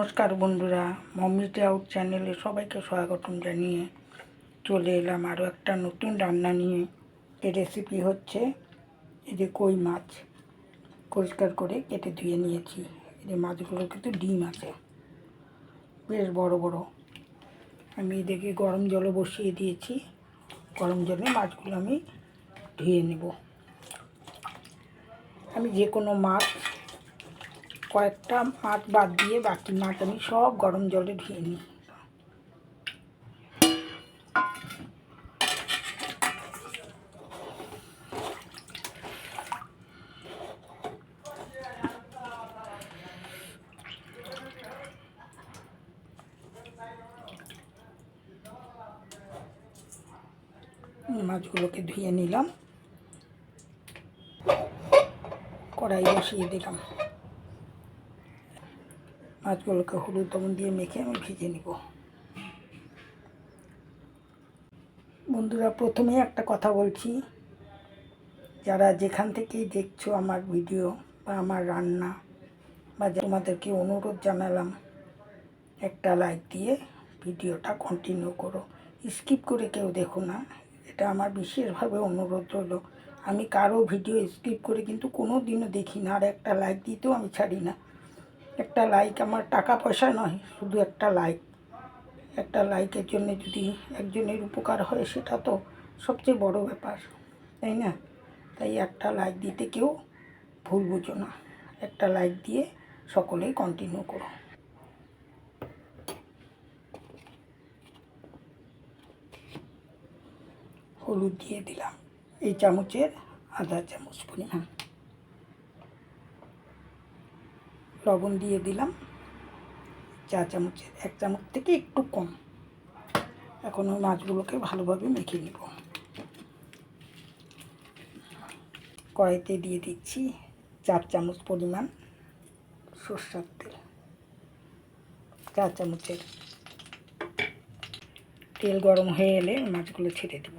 নমস্কার বন্ধুরা, মমিজ আউট চ্যানেলে সবাইকে স্বাগতম জানিয়ে চলে এলাম আরও একটা নতুন রান্না নিয়ে। এই রেসিপি হচ্ছে এই যে কই মাছ পরিষ্কার করে কেটে ধুয়ে নিয়েছি। এই মাছগুলো কিন্তু ডিম আছে, বেশ বড় বড়। আমি এদিকে গরম জলে বসিয়ে দিয়েছি, গরম জলে মাছগুলো আমি ধুয়ে নেব। আমি যে কোনো মাছ, কয়েকটা মাছ বাদ দিয়ে বাকি মাছ আমি সব গরম জলে ধুয়ে নিই। মাছগুলোকে ধুয়ে নিলাম, কড়াই বসিয়ে দিলাম। মাছগুলোকে হলুদ লবণ দিয়ে মেখে আমি ভেজে নিব। বন্ধুরা, প্রথমেই একটা কথা বলছি, যারা যেখান থেকেই দেখছো আমার ভিডিও বা আমার রান্না, বা তোমাদেরকে অনুরোধ জানালাম একটা লাইক দিয়ে ভিডিওটা কন্টিনিউ করো, স্কিপ করে কেউ দেখো না, এটা আমার বিশেষভাবে অনুরোধ রইল। আমি কারো ভিডিও স্কিপ করে কিন্তু কোনো দিনও দেখি না, আর একটা লাইক দিতেও আমি ছাড়ি না। একটা লাইক আমার টাকা পয়সা নয়, শুধু একটা লাইক। একটা লাইকের জন্য যদি একজনের উপকার হয়, সেটা তো সবচেয়ে বড় ব্যাপার, তাই না? তাই একটা লাইক দিতে কেউ ভুল বুঝো না, একটা লাইক দিয়ে সকলেই কন্টিনিউ করো। হলুদ দিয়ে দিলাম এই চামচের আধা চামচ পরিমাণ, লবণ দিয়ে দিলাম চা চামচের 1 চামচ থেকে একটু কম। এখন ওই মাছগুলোকে ভালোভাবে মেখে নিব। কড়াইতে দিয়ে দিচ্ছি 4 চামচ পরিমাণ সরষের তেল। 4 চামচের তেল গরম হয়ে এলে মাছগুলো ছেড়ে দেব।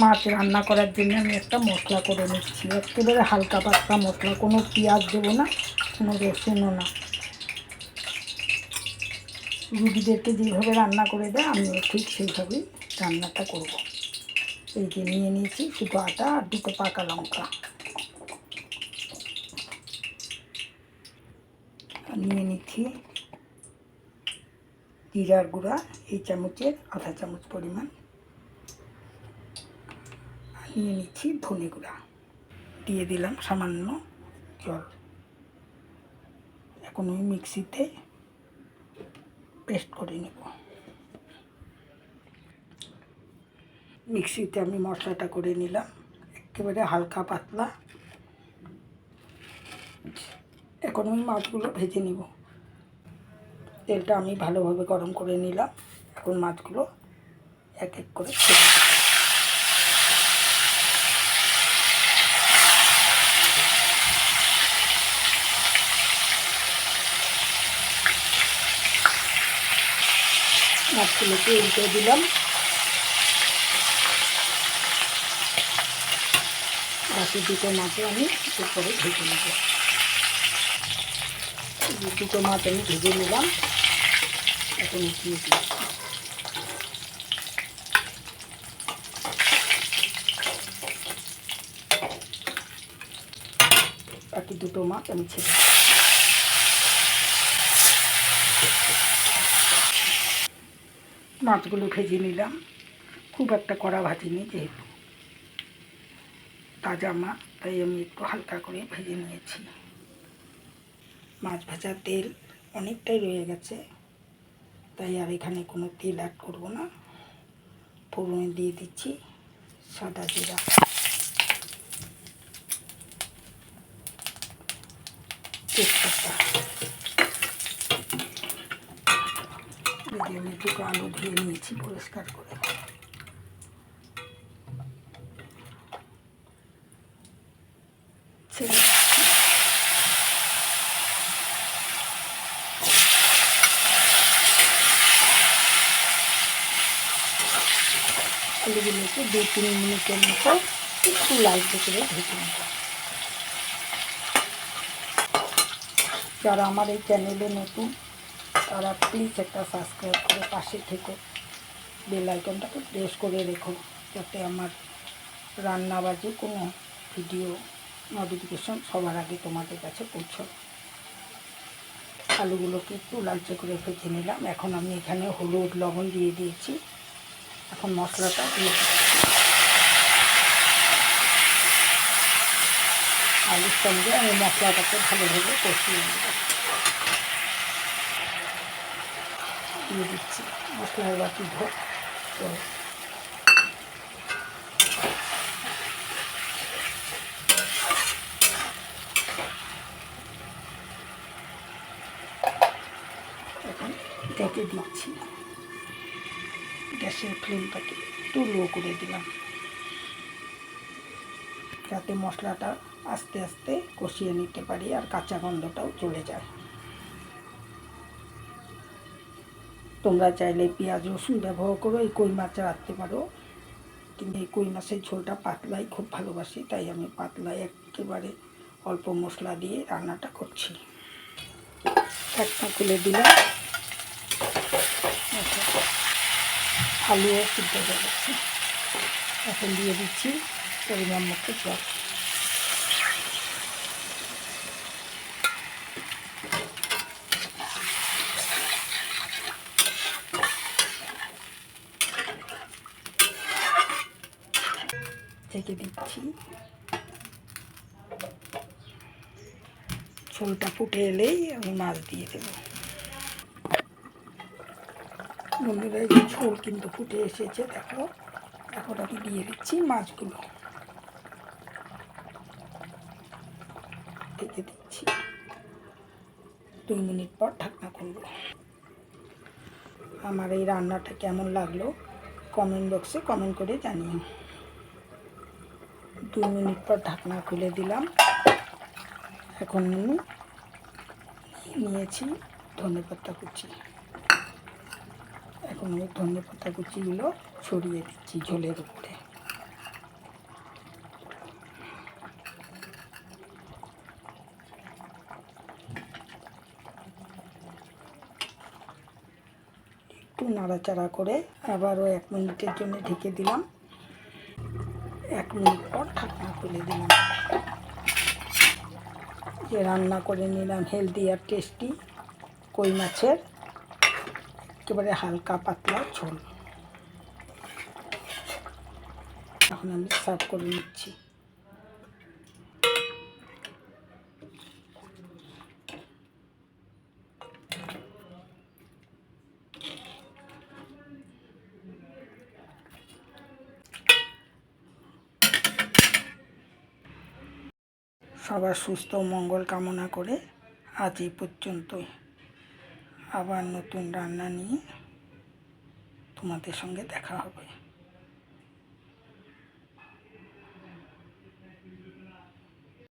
মাছ রান্না করার জন্য আমি একটা মশলা করে নিচ্ছি, একেবারে হালকা পাতলা মশলা, কোনো পেঁয়াজ দেবো না, কোনো রসুনও না। রুগীদেরকে যেভাবে রান্না করে দেয় আমিও ঠিক সেইভাবেই রান্নাটা করব। এই যে নিয়ে নিয়েছি শুধু আটা আর 2টো পাকা লঙ্কা, নিয়ে নিচ্ছি জিরার গুঁড়া এই চামচের আধা চামচ পরিমাণ, নিয়ে নিচ্ছি ধনে গুঁড়া, দিয়ে দিলাম সামান্য জল। এখন ওই মিক্সিতে পেস্ট করে নেব। মিক্সিতে আমি মশলাটা করে নিলাম, একেবারে হালকা পাতলা। এখন ওই মাছগুলো ভেজে নিব। তেলটা আমি ভালোভাবে গরম করে নিলাম, এখন মাছগুলো এক এক করে ছেড়ে দেব। মাছগুলোকে উল্টে দিলাম, বাকি 2টো মাছও আমি উপরে ভেজে নেব। 2টো মাছ আমি ভেজে নিলাম, এখন উঠিয়ে দিচ্ছি। বাকি 2টো মাছ আমি ছেড়ে দিচ্ছি। মাছগুলো ভেজে নিলাম, খুব একটা কড়া ভাজিনি, যেহেতু তাজা মাছ তাই আমি একটু হালকা করে ভেজে নিয়েছি। মাছ ভাজার তেল অনেকটাই রয়ে গেছে, তাই আর এখানে কোনো তেল অ্যাড করব না। ফোড়নে দিয়ে দিচ্ছি সাদা জিরা, তেজপাতা। আমি 2টো আলু ধুয়ে নিয়েছি পরিষ্কার করে। আলুগুলোকে 2-3 মিনিটের মতো একটু লালচে করে ভেজে নেব। যারা আমার এই চ্যানেলে নতুন তারা প্লিজ একটা সাবস্ক্রাইব করে পাশে থেকো, বেল আইকনটাকে প্রেস করে রেখো, যাতে আমার রান্না বা যে কোনো ভিডিও নোটিফিকেশন সবার আগে তোমাদের কাছে পৌঁছায়। আলুগুলোকে একটু লালচে করে ভেজে নিলাম। এখন আমি এখানে হলুদ লবণ দিয়ে দিয়েছি। এখন মশলাটা দিয়ে দিচ্ছি। আলুর সঙ্গে আমি মশলাটাকে ভালোভাবে কষিয়ে নেব। দিয়ে দিচ্ছি মশলার বাটি ধোক। তো এখন ঢেকে দিচ্ছি। গ্যাসের ফ্লেমটাকে একটু লো করে দিলাম, যাতে মশলাটা আস্তে আস্তে কষিয়ে নিতে পারি আর কাঁচা গন্ধটাও চলে যায়। তোমরা চাইলে পেঁয়াজ রসুন ব্যবহার করো, এই কই মাছ রাখতে পারো, কিন্তু এই কই মাছের ঝোলটা পাতলাই খুব ভালোবাসি, তাই আমি পাতলাই একেবারে অল্প মশলা দিয়ে রান্নাটা করছি। একটা খুলে দিলাম, আলুও সিদ্ধ হয়ে যাচ্ছে। এখন দিয়ে দিচ্ছি পরিমাণ মতো জল। ঢেকে দিচ্ছি। ঝোলটা ফুটে এলেই আমি মাছ দিয়ে দেবো। বন্ধুরা, এই ঝোল কিন্তু ফুটে এসেছে, দেখো। এখন আমি দিয়ে দিচ্ছি মাছগুলো, ঢেকে দিচ্ছি। 2 মিনিট পর ঢাকনা খুলব। আমার এই রান্নাটা কেমন লাগলো কমেন্ট বক্সে কমেন্ট করে জানিও। 2 মিনিট পর ঢাকনা খুলে দিলাম। এখন আমি নিয়েছি ধনেপাতা কুচি। এখন আমি ধনেপাতা কুচিগুলো ছড়িয়ে দিচ্ছি ঝোলের উপরে। একটু নাড়াচাড়া করে আবারও 1 মিনিটের জন্য ঢেকে দিলাম। 1 মিনিট পর ঢাকনা খুলে দিলাম। যে রান্না করে নিলাম হেলদি আর টেস্টি কই মাছের একেবারে হালকা পাতলা ঝোল। এখন আমি সার্ভ করে নিচ্ছি। সবার সুস্থ মঙ্গল কামনা করে আজ এই পর্যন্তই। আবার নতুন রান্না নিয়ে তোমাদের সঙ্গে দেখা হবে।